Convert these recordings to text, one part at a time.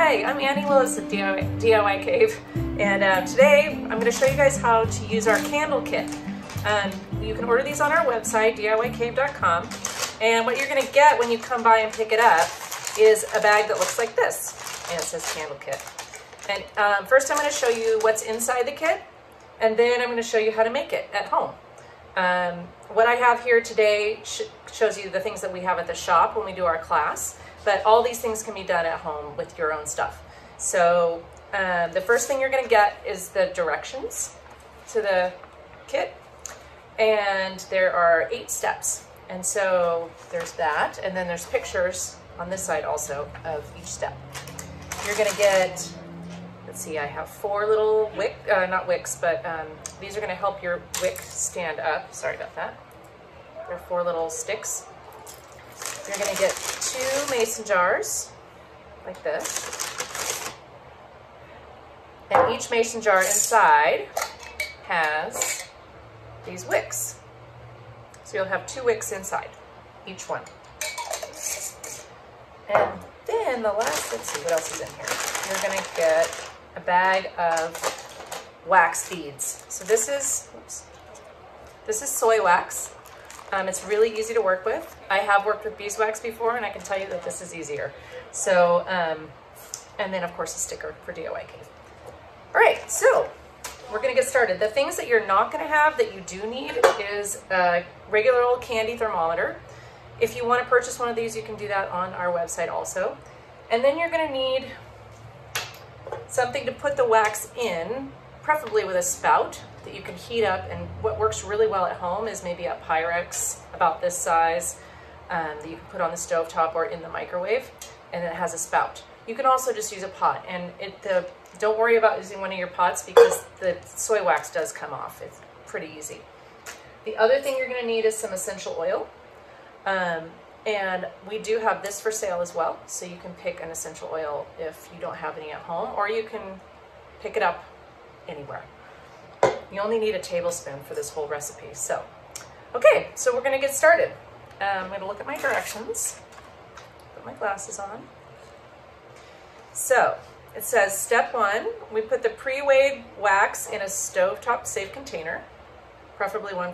Hi, I'm Annie Willis at DIYCave, and today I'm going to show you guys how to use our candle kit. You can order these on our website, DIYCave.com, and what you're going to get when you come by and pick it up is a bag that looks like this, and it says candle kit. And first I'm going to show you what's inside the kit, and then I'm going to show you how to make it at home. What I have here today shows you the things that we have at the shop when we do our class, but all these things can be done at home with your own stuff. So the first thing you're going to get is the directions to the kit, and there are 8 steps. And so there's that, and then there's pictures on this side also of each step. You're going to get, let's see, I have 4 little wick, not wicks, but these are going to help your wick stand up. Sorry about that. They're 4 little sticks. You're going to get 2 mason jars, like this. And each mason jar inside has these wicks. So you'll have 2 wicks inside, each one. And then the last, let's see, what else is in here? You're going to get a bag of wax beads. So this is soy wax. It's really easy to work with. I have worked with beeswax before, and I can tell you that this is easier. So, and then of course a sticker for DIYCave. All right, so we're gonna get started. The things that you're not gonna have that you do need is a regular old candy thermometer. If you wanna purchase one of these, you can do that on our website also. And then you're gonna need something to put the wax in, preferably with a spout that you can heat up. And what works really well at home is maybe a Pyrex about this size that you can put on the stove top or in the microwave, and it has a spout. You can also just use a pot, and don't worry about using one of your pots because the soy wax does come off. It's pretty easy. The other thing you're going to need is some essential oil, and we do have this for sale as well, so you can pick an essential oil if you don't have any at home, or you can pick it up anywhere. You only need a tablespoon for this whole recipe. So, okay, so we're going to get started. I'm going to look at my directions, put my glasses on. So, it says step 1, we put the pre-weighed wax in a stovetop safe container, preferably one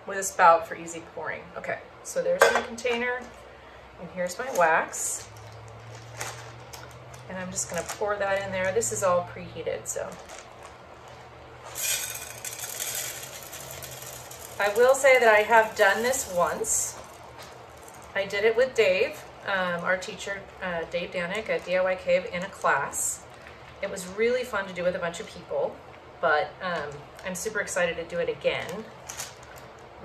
with a spout for easy pouring. Okay, so there's my container, and here's my wax. And I'm just going to pour that in there. This is all preheated, so. I will say that I have done this once. I did it with Dave, our teacher, Dave Danik at DIYCave, in a class. It was really fun to do with a bunch of people, but I'm super excited to do it again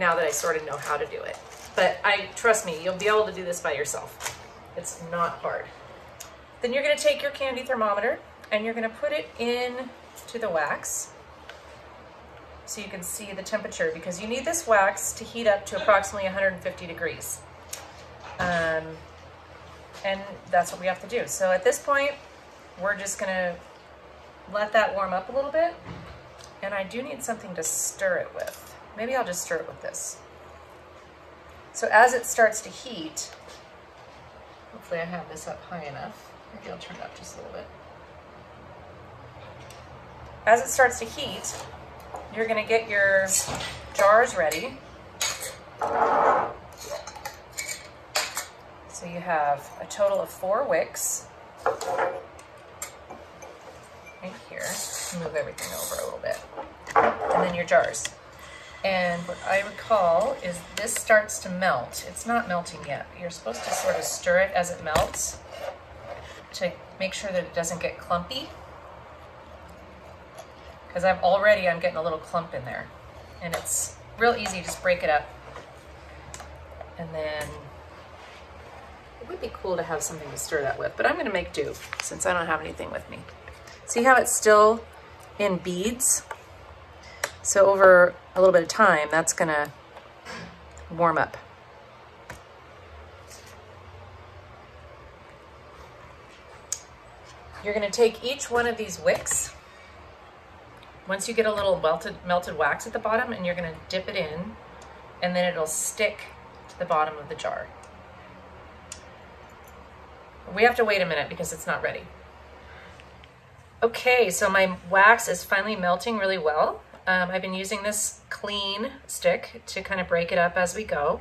now that I sort of know how to do it. But trust me, you'll be able to do this by yourself. It's not hard. Then you're going to take your candy thermometer and you're going to put it in to the wax, so you can see the temperature, because you need this wax to heat up to approximately 150 degrees. And that's what we have to do. So at this point, we're just gonna let that warm up a little bit. And I do need something to stir it with. Maybe I'll just stir it with this. So as it starts to heat, hopefully I have this up high enough. Maybe I'll turn it up just a little bit. As it starts to heat, you're going to get your jars ready. So you have a total of 4 wicks right here. Move everything over a little bit. And then your jars. And what I recall is this starts to melt. It's not melting yet. You're supposed to sort of stir it as it melts to make sure that it doesn't get clumpy. Because I'm getting a little clump in there. And it's real easy, just break it up. And then, it would be cool to have something to stir that with, but I'm gonna make do since I don't have anything with me. See how it's still in beads? So over a little bit of time, that's gonna warm up. You're gonna take each one of these wicks. Once you get a little melted wax at the bottom, and you're gonna dip it in, and then it'll stick to the bottom of the jar. We have to wait a minute because it's not ready. Okay, so my wax is finally melting really well. I've been using this clean stick to kind of break it up as we go.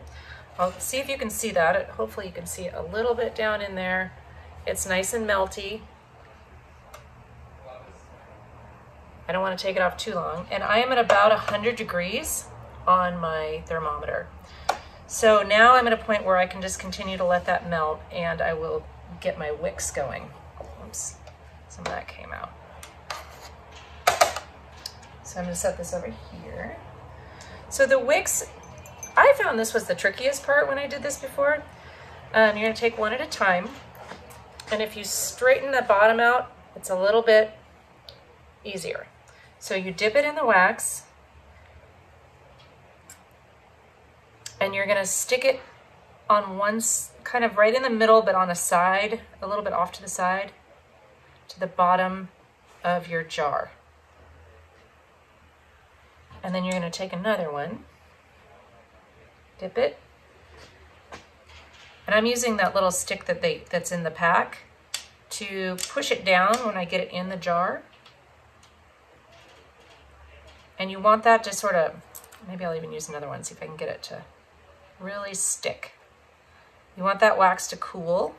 I'll see if you can see that. Hopefully you can see it a little bit down in there. It's nice and melty. I don't want to take it off too long. And I am at about 100 degrees on my thermometer. So now I'm at a point where I can just continue to let that melt, and I will get my wicks going. Oops, some of that came out. So I'm gonna set this over here. So the wicks, I found this was the trickiest part when I did this before. You're gonna take one at a time. And if you straighten the bottom out, it's a little bit easier. So you dip it in the wax, and you're gonna stick it on one, kind of right in the middle, but on a side, a little bit off to the side, to the bottom of your jar. And then you're gonna take another one, dip it, and I'm using that little stick that's in the pack to push it down when I get it in the jar. And you want that to sort of, maybe I'll even use another one, see if I can get it to really stick. You want that wax to cool.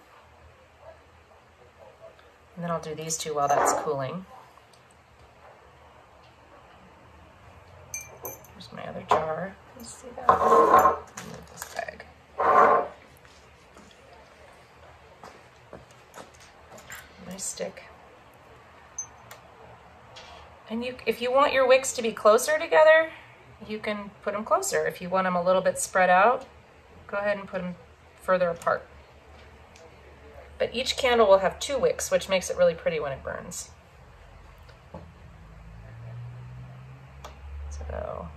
And then I'll do these two while that's cooling. Here's my other jar. Let's see that. Move this bag. Nice stick. And if you want your wicks to be closer together, you can put them closer. If you want them a little bit spread out, go ahead and put them further apart. But each candle will have 2 wicks, which makes it really pretty when it burns. So,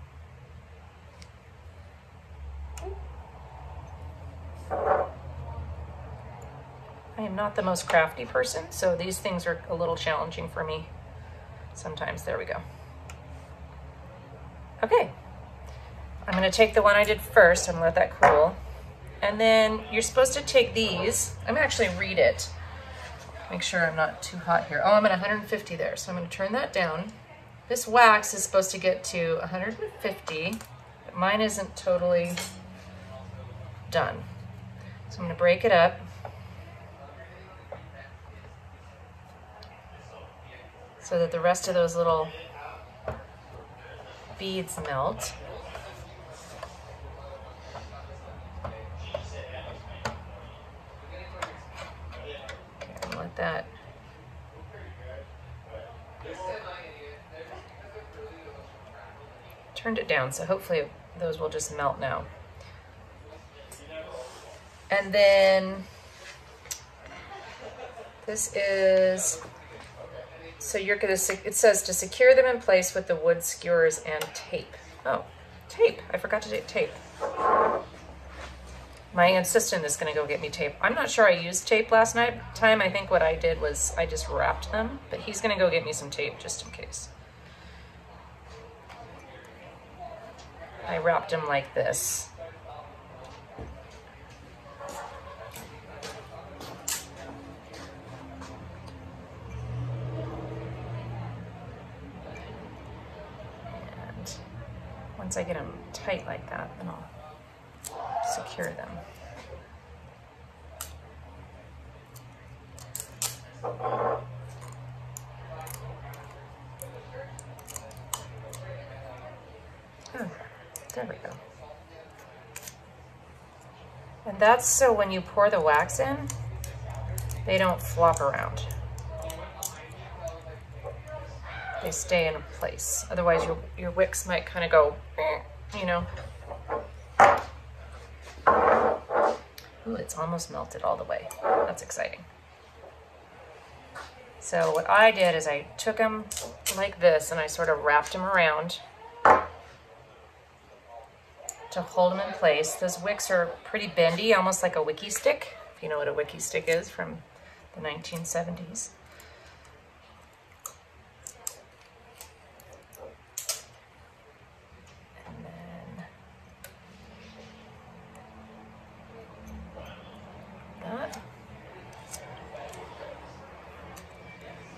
I am not the most crafty person, so these things are a little challenging for me sometimes. There we go. Okay, I'm gonna take the one I did first. I'm gonna let that cool. And then you're supposed to take these. I'm gonna actually read it. Make sure I'm not too hot here. Oh, I'm at 150 there, so I'm gonna turn that down. This wax is supposed to get to 150, but mine isn't totally done. So I'm gonna break it up. So that the rest of those little beads melt. Okay, I'm gonna let that. Turned it down, so hopefully those will just melt now. And then this is, so you're gonna, it says to secure them in place with the wood skewers and tape. Oh, tape, I forgot to take tape. My assistant is gonna go get me tape. I'm not sure I used tape last time. I think what I did was I just wrapped them, but he's gonna go get me some tape just in case. I wrapped them like this. And once I get them tight like that, then I'll secure them. There we go. And that's so when you pour the wax in, they don't flop around. They stay in place. Otherwise your wicks might kind of go, you know. Ooh, it's almost melted all the way. That's exciting. So what I did is I took them like this and I sort of wrapped them around to hold them in place. Those wicks are pretty bendy, almost like a wiki stick, if you know what a wiki stick is from the 1970s. And then that.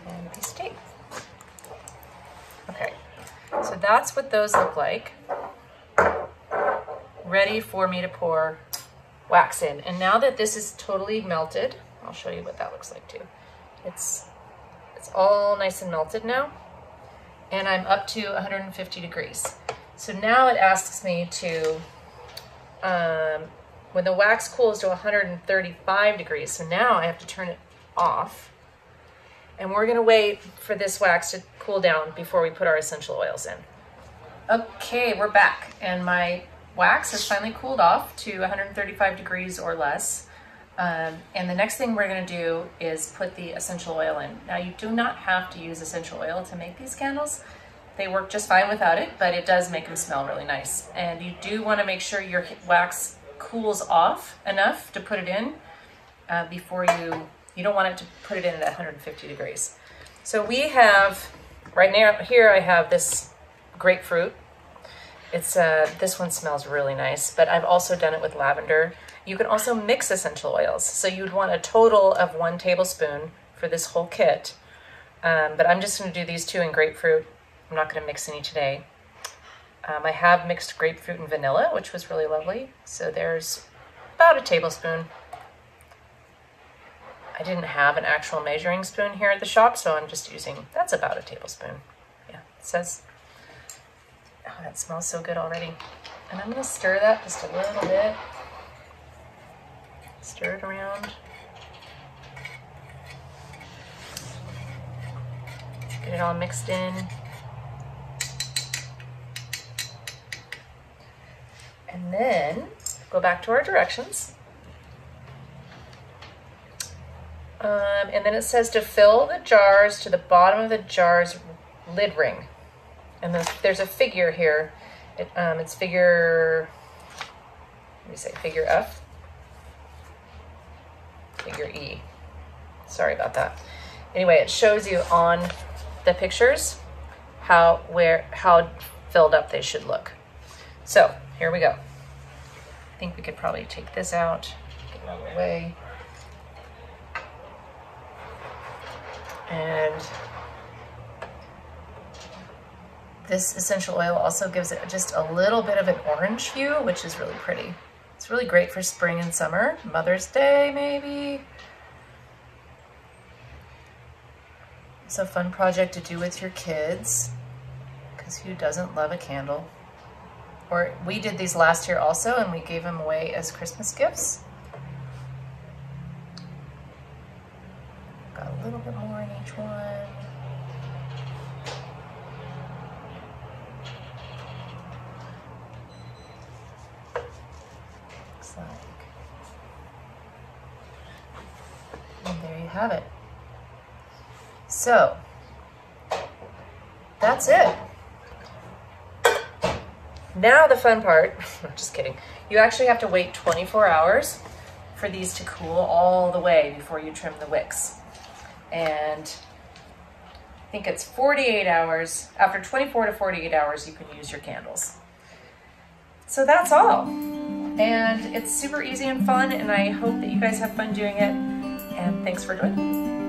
And piece of tape. that's what those look like. Ready for me to pour wax in. And now that this is totally melted, I'll show you what that looks like too. It's all nice and melted now. And I'm up to 150 degrees. So now it asks me to, when the wax cools to 135 degrees, so now I have to turn it off. And we're gonna wait for this wax to cool down before we put our essential oils in. Okay, we're back. And my wax has finally cooled off to 135 degrees or less. And the next thing we're gonna do is put the essential oil in. Now you do not have to use essential oil to make these candles. They work just fine without it, but it does make them smell really nice. And you do wanna make sure your wax cools off enough to put it in before you don't want it to put it in at 150 degrees. So we have, right now here I have this grapefruit. It's this one smells really nice, but I've also done it with lavender. You can also mix essential oils. So you'd want a total of 1 tablespoon for this whole kit. But I'm just gonna do these 2 in grapefruit. I'm not gonna mix any today. I have mixed grapefruit and vanilla, which was really lovely. So there's about a tablespoon. I didn't have an actual measuring spoon here at the shop, so I'm just using, that's about a tablespoon. Yeah, it says, oh, that smells so good already. And I'm gonna stir that just a little bit. Stir it around. Get it all mixed in. And then go back to our directions. And then it says to fill the jars to the bottom of the jar's lid ring. And there's a figure here. It's figure, let me say figure F, figure E. Sorry about that. Anyway, it shows you on the pictures how filled up they should look. So here we go. I think we could probably take this out, get it out of the way. And this essential oil also gives it just a little bit of an orange hue, which is really pretty. It's really great for spring and summer, Mother's Day maybe. It's a fun project to do with your kids, because who doesn't love a candle? Or we did these last year also, and we gave them away as Christmas gifts. Got a little bit more in each one. Looks like. And there you have it. So, that's it. Now the fun part, just kidding. You actually have to wait 24 hours for these to cool all the way before you trim the wicks. And I think it's 48 hours. After 24 to 48 hours, you can use your candles. So that's all. And it's super easy and fun, and I hope that you guys have fun doing it. And thanks for joining.